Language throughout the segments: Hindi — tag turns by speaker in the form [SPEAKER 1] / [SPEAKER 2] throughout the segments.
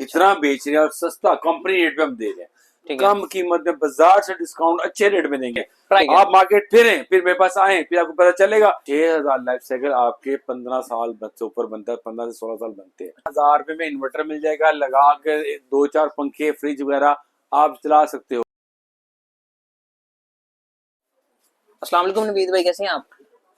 [SPEAKER 1] इतना बेच रहे हैं और सस्ता कंपनी रेट पे हम दे रहे हैं,
[SPEAKER 2] ठीक है।
[SPEAKER 1] कम कीमत में बाजार से डिस्काउंट अच्छे रेट में देंगे।
[SPEAKER 2] प्राइस
[SPEAKER 1] आप मार्केट फिरें, फिर मेरे पास आए, फिर आपको पता चलेगा 6000 लाइफ साइकिल आपके 15 साल से ऊपर बनता है, 15 से 16 साल बनते हैं। 1000 रुपए में इन्वर्टर मिल जाएगा, लगा कर 2-4 पंखे, फ्रिज वगैरह आप चला सकते हो।
[SPEAKER 2] अस्सलाम वालेकुम नवीद भाई, कैसे हैं आप?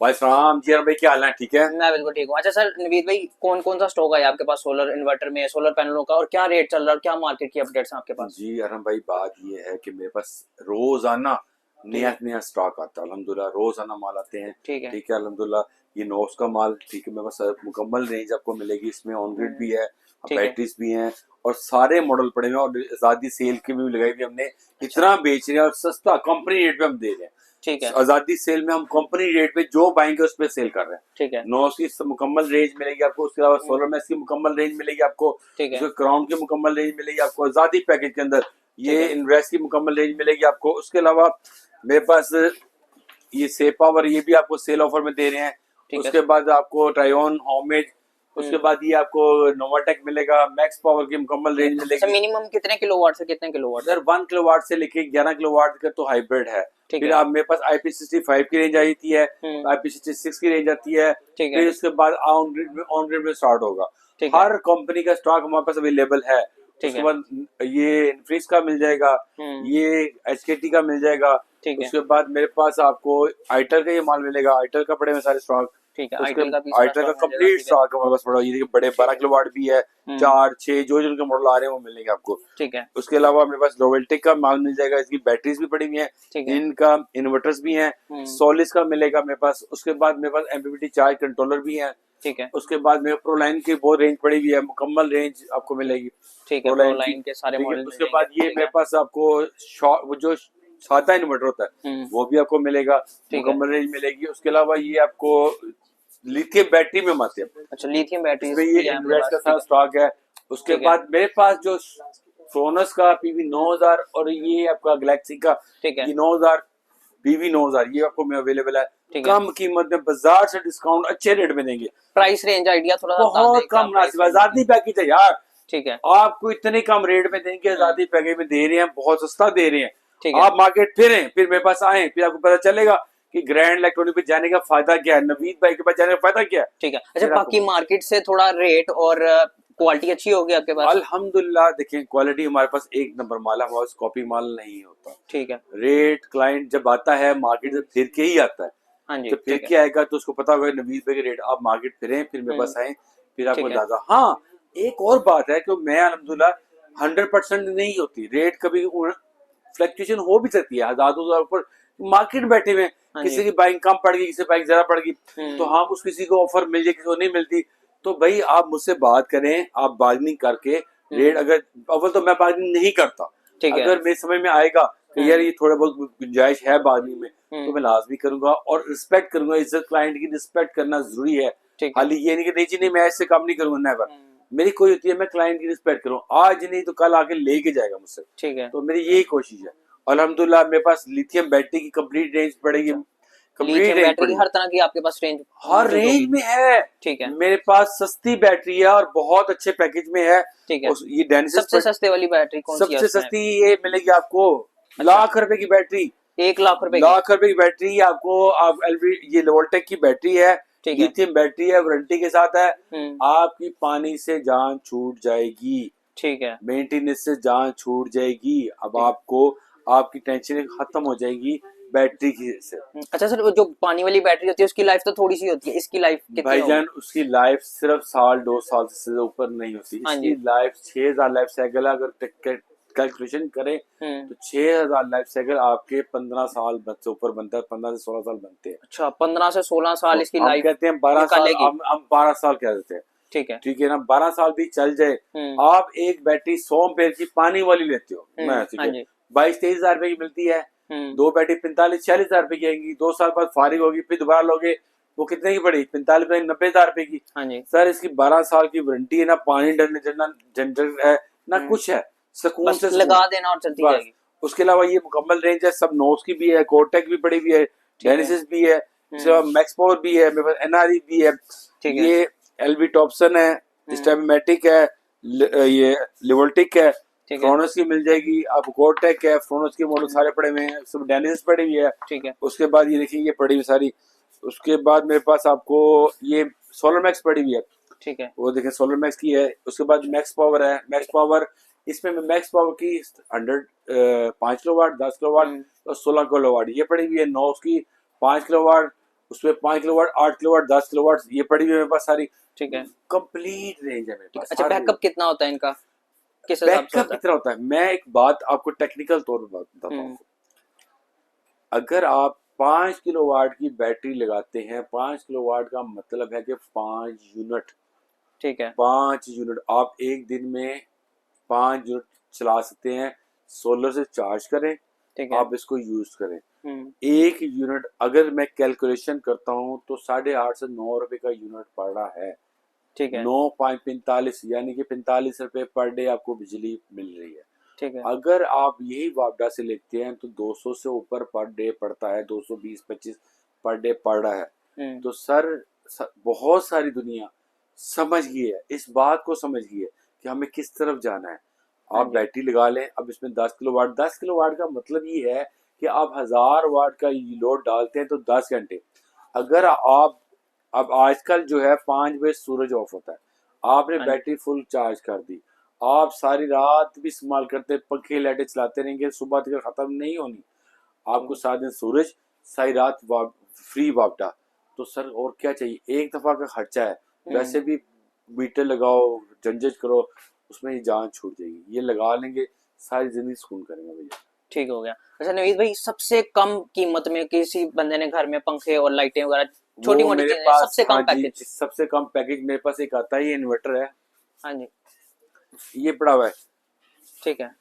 [SPEAKER 1] भाई सलाम जी, भाई क्या हाल है? ठीक है,
[SPEAKER 2] मैं बिल्कुल ठीक हूँ। अच्छा सर नवीद भाई, कौन कौन सा स्टॉक है आपके पास सोलर इन्वर्टर में, सोलर पैनलों का, और क्या रेट चल रहा है और क्या मार्केट की अपडेट्स हैं आपके पास?
[SPEAKER 1] जी अरहम भाई, बात ये है कि मेरे पास रोजाना नया नया स्टॉक आता है अल्हम्दुलिल्लाह, रोजाना माल आते हैं।
[SPEAKER 2] ठीक है।
[SPEAKER 1] ठीक है अल्हम्दुलिल्लाह, ये नोस का माल, ठीक है, मेरे पास मुकम्मल रेंज आपको मिलेगी, इसमें ऑन ग्रिड भी है,
[SPEAKER 2] ठीक है।
[SPEAKER 1] बैटरीज भी हैं और सारे मॉडल पड़े हुए हैं, और आजादी सेल की भी लगाई हुई हमने। इतना बेच रहे हैं और सस्ता कंपनी रेट पे हम दे रहे हैं।
[SPEAKER 2] ठीक है।
[SPEAKER 1] आजादी सेल में हम कंपनी रेट पे जो पाएंगे उस पे सेल कर रहे हैं।
[SPEAKER 2] ठीक है।
[SPEAKER 1] नोस की मुकम्मल रेंज मिलेगी आपको, उसके अलावा सोलर मैक्स की मुकम्मल रेंज मिलेगी आपको,
[SPEAKER 2] ठीक है।
[SPEAKER 1] क्राउन की मुकम्मल रेंज मिलेगी आपको, आजादी पैकेज के अंदर ये
[SPEAKER 2] ठीक है।
[SPEAKER 1] इन्वेस्ट की मुकम्मल रेंज मिलेगी आपको। उसके अलावा मेरे पास ये सेफ पावर, ये भी आपको सेल ऑफर में दे रहे हैं।
[SPEAKER 2] ठीक है।
[SPEAKER 1] उसके बाद आपको ट्रायोन होमेज, उसके बाद ये आपको नोवाटेक मिलेगा, मैक्स पावर की मुकम्मल रेंज मिलेगी।
[SPEAKER 2] मिनिमम कितने किलोवाट से कितने किलोवाट?
[SPEAKER 1] सर 1 किलोवाट से लेके 11 किलोवाट का तो हाइब्रिड है।
[SPEAKER 2] ठीक
[SPEAKER 1] फिर
[SPEAKER 2] है।
[SPEAKER 1] आप मेरे पास IP65 की रेंज आई थी है, IP66 की रेंज आती है,
[SPEAKER 2] ठीक है।
[SPEAKER 1] फिर उसके बाद ऑन ग्रिड में स्टार्ट होगा।
[SPEAKER 2] ठीक है।
[SPEAKER 1] हर कंपनी का स्टॉक हमारे पास अवेलेबल है।
[SPEAKER 2] ठीक
[SPEAKER 1] उसके
[SPEAKER 2] है।
[SPEAKER 1] बाद ये इन्फ्रीज का मिल जाएगा, ये HKT का मिल जाएगा।
[SPEAKER 2] ठीक है।
[SPEAKER 1] उसके बाद मेरे पास आपको आइटल का ये माल मिलेगा, आइटल का पड़े हुए सारे स्टॉक।
[SPEAKER 2] ठीक है।
[SPEAKER 1] उसके
[SPEAKER 2] आइटल का भी सारा
[SPEAKER 1] आइटल का
[SPEAKER 2] स्टॉक मिल जाएगा,
[SPEAKER 1] कंप्लीट
[SPEAKER 2] ठीक है।
[SPEAKER 1] स्टॉक हमारे पास पड़ा हुआ है। ये देखिए बड़े 12 किलोवाट भी है, 4, 6 जो जिनके मॉडल आ रहे हैं वो मिलेंगे आपको।
[SPEAKER 2] ठीक है।
[SPEAKER 1] उसके अलावा मेरे पास नोवेल्टिक का माल मिल जाएगा, इसकी बैटरीज भी पड़ी हुई हैं,
[SPEAKER 2] ठीक है।
[SPEAKER 1] इनका इन्वर्टर्स भी हैं, सोलिस का मिलेगा मेरे पास। उसके बाद मेरे पास MPPT चार्ज कंट्रोलर भी हैं।
[SPEAKER 2] ठीक है।
[SPEAKER 1] उसके बाद मेरे प्रोलाइन की बहुत रेंज पड़ी हुई है, मुकम्मल रेंज आपको मिलेगी
[SPEAKER 2] ठीक है।
[SPEAKER 1] प्रोलाइन की।
[SPEAKER 2] प्रोलाइन के सारे
[SPEAKER 1] ठीक है,
[SPEAKER 2] मॉडल
[SPEAKER 1] उसके बाद ये मेरे पास आपको वो जो सादा इन्वर्टर होता है वो भी आपको मिलेगा, मुकम्मल रेंज मिलेगी। उसके अलावा ये आपको लिथियम बैटरी में आते हैं।
[SPEAKER 2] अच्छा, लिथियम बैटरी
[SPEAKER 1] इसमें ये इन्वेस्ट का सारा स्टॉक है। उसके बाद मेरे पास जो सोनस का PV 9000 और ये आपका गैलेक्सी का ये 9000 PV 9000 ये आपको अवेलेबल है, कम कीमत में बाजार से डिस्काउंट अच्छे रेट में देंगे।
[SPEAKER 2] प्राइस रेंज आइडिया थोड़ा
[SPEAKER 1] बहुत कम मुनासिब, आजादी पैकेज है यार।
[SPEAKER 2] ठीक है।
[SPEAKER 1] आपको इतने कम रेट में देंगे, आजादी पैकेज में दे रहे हैं, बहुत सस्ता दे रहे हैं। आप मार्केट फिरें, फिर मेरे पास आए, फिर आपको पता चलेगा कि ग्रैंड इलेक्ट्रॉनिक पे जाने का फायदा क्या है, नवीद भाई के पास जाने का फायदा क्या है।
[SPEAKER 2] ठीक है। अच्छा, बाकी मार्केट से थोड़ा रेट और क्वालिटी अच्छी होगी आपके पास?
[SPEAKER 1] अल्हम्दुलिल्लाह, देखिए क्वालिटी हमारे पास एक नंबर माल है, हमारे पास कॉपी माल नहीं होता।
[SPEAKER 2] ठीक है।
[SPEAKER 1] रेट क्लाइंट जब आता है मार्केट से फिर के ही आता है।
[SPEAKER 2] हाँ जी,
[SPEAKER 1] जब फिर के आएगा तो उसको पता होगा नवीद भाई के रेट। आप मार्केट फिरें, फिर मेरे पास आए, फिर आपको अंदाजा। हाँ, एक और बात है कि मैं अल्हम्दुलिल्लाह 100% नहीं होती, रेट कभी फ्लक्चुएशन हो भी सकती है, 1000-2000 ऊपर मार्केट बैठे हुए, किसी की बाइंग कम पड़ गई, किसी बाइंग ज्यादा पड़ गई, तो हाँ उस किसी को ऑफर मिल जाए, किसी को नहीं मिलती। तो भाई आप मुझसे बात करें, आप बार्गेनिंग करके रेट, अगर अव्वल तो मैं बार्गेनिंग नहीं करता, अगर मेरे समझ में आएगा कि यार ये थोड़ा बहुत गुंजाइश है बार्गेनिंग में, तो मैं लाजमी करूंगा और रिस्पेक्ट करूंगा। इज्जत क्लाइंट की रिस्पेक्ट करना जरूरी है। हाल ये नहीं कि नहीं जी नहीं मैं इससे काम नहीं करूंगा, नेवर। मेरी कोई होती है मैं क्लाइंट की रिस्पेक्ट करूँ, आज नहीं तो कल आके लेके जाएगा मुझसे।
[SPEAKER 2] ठीक है।
[SPEAKER 1] तो मेरी यही कोशिश है। अल्हम्दुलिल्लाह मेरे पास लिथियम बैटरी की कंप्लीट रेंज पड़ेगी,
[SPEAKER 2] लिथियम बैटरी हर तरह की आपके पास रेंज,
[SPEAKER 1] हर रेंज में है। ठीक है। मेरे पास सस्ती बैटरी है और बहुत अच्छे पैकेज में है।
[SPEAKER 2] ठीक है।
[SPEAKER 1] ये डेनिसिस
[SPEAKER 2] सबसे सस्ते वाली बैटरी कौन सी है?
[SPEAKER 1] सबसे सस्ती ये मिलेगी आपको, लाख रुपए की बैटरी,
[SPEAKER 2] 1 लाख रुपए
[SPEAKER 1] लाख रुपए की बैटरी आपको। आप ये वोल्टेक की बैटरी है, लिथियम बैटरी है, वारंटी के साथ है। आपकी पानी से जान छूट जाएगी, ठीक है, मेंटेनेंस से जान छूट जाएगी। अब आपको आपकी टेंशन खत्म हो जाएगी बैटरी की से।
[SPEAKER 2] अच्छा सर, जो पानी वाली बैटरी होती है उसकी लाइफ तो थोड़ी सी होती है, इसकी लाइफ कितनी
[SPEAKER 1] भाईजान? उसकी लाइफ सिर्फ 1-2 साल से ऊपर नहीं होती। इसकी लाइफ 6000 लाइफ साइकिल है। अगर कैलकुलेशन करें तो 6000 लाइफ साइकिल आपके 15 साल से ऊपर बनता है, 15 से 16 साल बनते हैं।
[SPEAKER 2] अच्छा, 15 से 16 साल इसकी लाइफ
[SPEAKER 1] कहते हैं 12 साल, हम 12 साल कह देते हैं। ठीक है, ठीक है ना, 12 साल भी चल जाए। आप एक बैटरी 100 एम्पेयर की पानी वाली लेते हो, 22-23 हजार रुपए की मिलती है। 2 बैटरी 45-46 हजार रुपए की आएंगी। 2 साल बाद फारिग होगी, फिर दोबारा लोगे, वो कितने की पड़ी? 45-90 हजार रुपए की। सर इसकी 12 साल की वारंटी है, ना पानी डरने चलना झंझट है ना कुछ है, सुकून से
[SPEAKER 2] लगा देना और चलती जाएगी।
[SPEAKER 1] उसके अलावा ये मुकम्मल रेंज है, सब नोस की भी है, कोटेक भी पड़ी हुई है, डेनिसिस भी है, मैक्स पावर भी है, मेरे पास NRE भी है, ये LV टॉपसन है, स्टेमैटिक है, ये लिवोल्टिक है,
[SPEAKER 2] ठीक है
[SPEAKER 1] फ्रोनस की मिल जाएगी, आपको कोटेक है, फ्रोनस के मॉडल सारे पड़े हुए हैं, सब डेनिस पड़ी हुई है।
[SPEAKER 2] ठीक है
[SPEAKER 1] उसके बाद ये देखिए ये पड़ी हुई सारी। उसके बाद मेरे पास आपको ये सोलर मैक्स पड़ी हुई है,
[SPEAKER 2] ठीक है
[SPEAKER 1] वो देखें सोलर मैक्स की है। उसके बाद मैक्स पावर है, मैक्स पावर इसमें मैक्स पावर की 5 किलोवाट, 10 किलोवाट और 16 किलोवाट ये पड़ी हुई है। 9 उसकी 5 किलोवाट, उसमें 5 किलोवाट, 8 किलोवाट, 10 किलोवाट ये पड़ी हुई है मेरे पास सारी।
[SPEAKER 2] ठीक है
[SPEAKER 1] कंप्लीट रेंज है मेरे
[SPEAKER 2] ठीक है।
[SPEAKER 1] पास।
[SPEAKER 2] अच्छा
[SPEAKER 1] हर
[SPEAKER 2] बैकअप कितना होता है इनका, किस हिसाब से
[SPEAKER 1] बैकअप
[SPEAKER 2] होता है?
[SPEAKER 1] कितना होता है, मैं एक बात आपको टेक्निकल तौर पर बताता हूँ। अगर आप 5 किलोवाट की बैटरी लगाते हैं, 5 किलोवाट का मतलब है कि 5 यूनिट,
[SPEAKER 2] ठीक है
[SPEAKER 1] 5 यूनिट आप एक दिन में 5 यूनिट चला सकते हैं। सोलर से चार्ज करें,
[SPEAKER 2] ठीक है
[SPEAKER 1] आप इसको यूज करें। एक यूनिट अगर मैं कैलकुलेशन करता हूँ तो 8.5 से 9 रुपए का यूनिट पड़ रहा है।
[SPEAKER 2] ठीक है
[SPEAKER 1] 9.45 यानी कि 45 रुपए पर डे आपको बिजली मिल रही है।
[SPEAKER 2] ठीक है
[SPEAKER 1] अगर आप यही वापडा से लेते हैं तो 200 से ऊपर पर डे पड़ता है, 220-25 पर डे पड़ रहा है। तो सर बहुत सारी दुनिया समझ गई है, इस बात को समझ गई है कि हमें किस तरफ जाना है। आप बैटरी लगा लें। अब इसमें 10 किलोवाट का मतलब ये है कि आप 1000 वाट का लोड डालते हैं तो 10 घंटे। अगर आप अब आजकल जो है 5 बजे सूरज ऑफ होता है, आपने
[SPEAKER 2] हाँ जी
[SPEAKER 1] बैटरी फुल चार्ज कर दी, आप सारी रात भी इस्तेमाल करते पंखे लाइटें चलाते रहेंगे, सुबह तक खत्म नहीं होनी। आपको सारा दिन सूरज, सारी रात फ्री वापटा। तो सर और क्या चाहिए, एक दफा का खर्चा है। वैसे भी मीटर लगाओ, झंझट करो, उसमें ही जान छूट जाएगी। ये लगा लेंगे, सारी जिंदगी सुकून करेंगे भैया।
[SPEAKER 2] ठीक हो गया। अच्छा नवीद भाई, सबसे कम कीमत में किसी बंदे ने घर में पंखे और लाइटें वगैरह छोटी
[SPEAKER 1] वो
[SPEAKER 2] मोटी
[SPEAKER 1] मेरे
[SPEAKER 2] चीजें,
[SPEAKER 1] पास,
[SPEAKER 2] सबसे
[SPEAKER 1] हाँ
[SPEAKER 2] कम
[SPEAKER 1] जी,
[SPEAKER 2] पैकेज?
[SPEAKER 1] सबसे कम पैकेज मेरे पास एक आता है, ये इन्वर्टर है,
[SPEAKER 2] हाँ जी
[SPEAKER 1] ये पड़ा हुआ है।
[SPEAKER 2] ठीक है।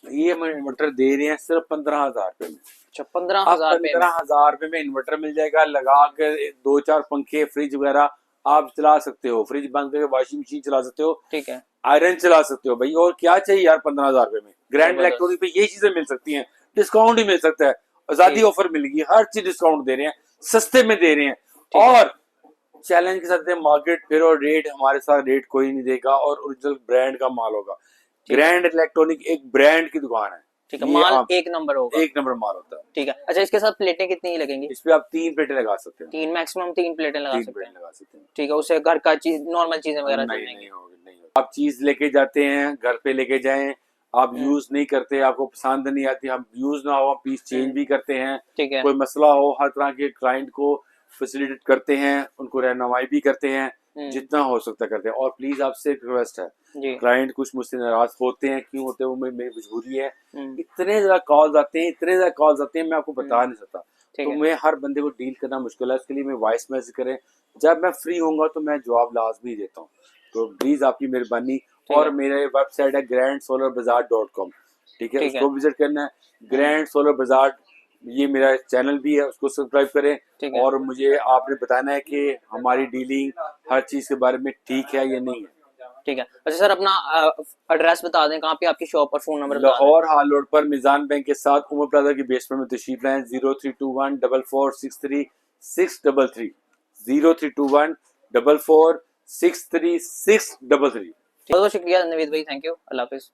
[SPEAKER 1] ये हम इन्वर्टर दे रहे हैं सिर्फ 15,000 रुपए में।
[SPEAKER 2] अच्छा 15,000
[SPEAKER 1] अब
[SPEAKER 2] रुपए में?
[SPEAKER 1] 15,000 रुपए में इन्वर्टर मिल जाएगा, लगा कर 2-4 पंखे, फ्रिज वगैरह आप चला सकते हो, फ्रिज बंद करके वॉशिंग मशीन चला सकते हो,
[SPEAKER 2] ठीक है
[SPEAKER 1] आयरन चला सकते हो भाई। और क्या चाहिए यार 15,000 रुपए में। ग्रैंड
[SPEAKER 2] जबरदस्त।
[SPEAKER 1] इलेक्ट्रॉनिक पे ये चीजें मिल सकती हैं, डिस्काउंट ही मिल सकता है, आजादी
[SPEAKER 2] ठीक
[SPEAKER 1] ऑफर मिलेगी, हर चीज डिस्काउंट दे रहे हैं, सस्ते में दे रहे हैं।
[SPEAKER 2] ठीक है
[SPEAKER 1] और चैलेंज के साथ मार्केट फिर, और रेट हमारे साथ रेट कोई नहीं देगा, और ओरिजिनल ब्रांड का माल होगा।
[SPEAKER 2] ठीक है
[SPEAKER 1] ग्रैंड इलेक्ट्रॉनिक एक ब्रांड की दुकान है,
[SPEAKER 2] ठीक है।
[SPEAKER 1] ये
[SPEAKER 2] माल
[SPEAKER 1] आप
[SPEAKER 2] एक नंबर होगा।
[SPEAKER 1] एक नंबर माल होता है।
[SPEAKER 2] ठीक है। अच्छा इसके साथ प्लेटें कितनी ही लगेंगी?
[SPEAKER 1] इस पे आप 3 प्लेटें लगा सकते हैं,
[SPEAKER 2] 3, मैक्सिमम 3 प्लेटें लगा
[SPEAKER 1] 3
[SPEAKER 2] सकते
[SPEAKER 1] प्लेटें
[SPEAKER 2] हैं।
[SPEAKER 1] लगा सकते हैं।
[SPEAKER 2] ठीक है, उससे घर का चीज, नॉर्मल चीजें वगैरह चल
[SPEAKER 1] नहीं
[SPEAKER 2] जाएंगी।
[SPEAKER 1] नहीं होगी, नहीं होगी। आप चीज लेके जाते हैं, घर पे लेके जाएं, आप यूज नहीं करते, आपको पसंद नहीं आती, हम यूज ना हो पीस चेंज भी करते हैं।
[SPEAKER 2] ठीक है
[SPEAKER 1] कोई मसला हो, हर तरह के क्लाइंट को फैसिलिटेट करते हैं, उनको रहनुमाई भी करते हैं, जितना हो सकता करते हैं। और प्लीज आपसे एक रिक्वेस्ट है,
[SPEAKER 2] जी
[SPEAKER 1] क्लाइंट कुछ मुझसे नाराज होते हैं, क्यों होते हैं वो मेरी मजबूरी है। इतने ज्यादा कॉल्स आते हैं, इतने ज्यादा कॉल्स आते हैं, मैं आपको बता नहीं सकता।
[SPEAKER 2] ठीक
[SPEAKER 1] तो
[SPEAKER 2] है
[SPEAKER 1] मैं हर बंदे को डील करना मुश्किल है, उसके लिए मैं वॉइस मैसेज करें, जब मैं फ्री होऊंगा तो मैं जवाब लाजमी देता हूँ। तो प्लीज आपकी मेहरबानी।
[SPEAKER 2] ठीक
[SPEAKER 1] और
[SPEAKER 2] है
[SPEAKER 1] मेरे वेबसाइट है grandsolarbazaar.com, ठीक है,
[SPEAKER 2] ठीक है
[SPEAKER 1] उसको विजिट करना है। ग्रैंड सोलर बाजार, ये मेरा चैनल भी है, उसको सब्सक्राइब करें।
[SPEAKER 2] ठीक है
[SPEAKER 1] और मुझे आपने बताना है कि हमारी डीलिंग हर चीज के बारे में ठीक है या नहीं है।
[SPEAKER 2] ठीक है। अच्छा सर अपना एड्रेस बता दें, कहाँ पे आपकी शॉप और फोन नंबर बता दें।
[SPEAKER 1] लाहौर हाल रोड पर मिजान बैंक के साथ उमर प्लाजा की बेसमेंट में तशरीफ लाएं। 0321446363 0321446363।
[SPEAKER 2] बहुत बहुत शुक्रिया नवीद भाई, थैंक यू, अल्लाह हाफिज।